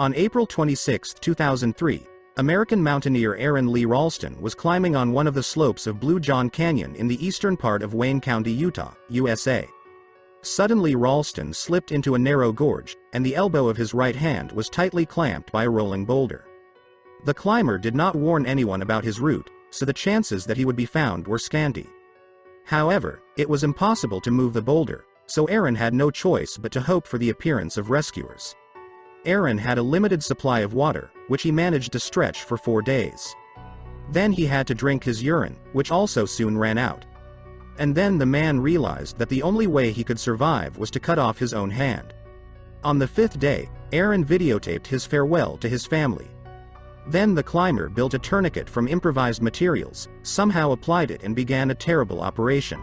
On April 26, 2003, American mountaineer Aaron Lee Ralston was climbing on one of the slopes of Blue John Canyon in the eastern part of Wayne County, Utah, USA. Suddenly Ralston slipped into a narrow gorge, and the elbow of his right hand was tightly clamped by a rolling boulder. The climber did not warn anyone about his route, so the chances that he would be found were scanty. However, it was impossible to move the boulder, so Aaron had no choice but to hope for the appearance of rescuers. Aaron had a limited supply of water, which he managed to stretch for 4 days. Then he had to drink his urine, which also soon ran out. And then the man realized that the only way he could survive was to cut off his own hand. On the 5th day, Aaron videotaped his farewell to his family. Then the climber built a tourniquet from improvised materials, somehow applied it and began a terrible operation.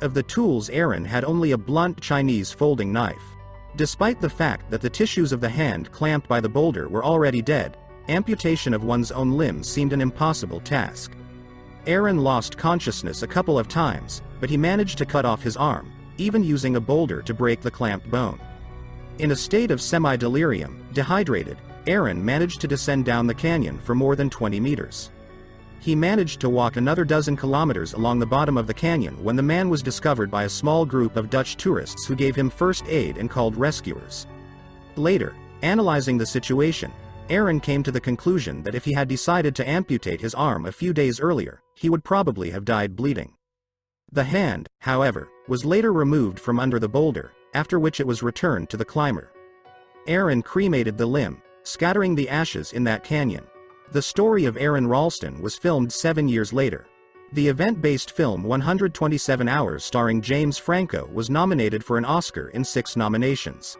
Of the tools, Aaron had only a blunt Chinese folding knife. Despite the fact that the tissues of the hand clamped by the boulder were already dead, amputation of one's own limbs seemed an impossible task. Aaron lost consciousness a couple of times, but he managed to cut off his arm, even using a boulder to break the clamped bone. In a state of semi-delirium, dehydrated, Aaron managed to descend down the canyon for more than 20 meters. He managed to walk another dozen kilometers along the bottom of the canyon when the man was discovered by a small group of Dutch tourists who gave him first aid and called rescuers. Later, analyzing the situation, Aaron came to the conclusion that if he had decided to amputate his arm a few days earlier, he would probably have died bleeding. The hand, however, was later removed from under the boulder, after which it was returned to the climber. Aaron cremated the limb, scattering the ashes in that canyon. The story of Aaron Ralston was filmed 7 years later. The event-based film 127 Hours starring James Franco was nominated for an Oscar in 6 nominations.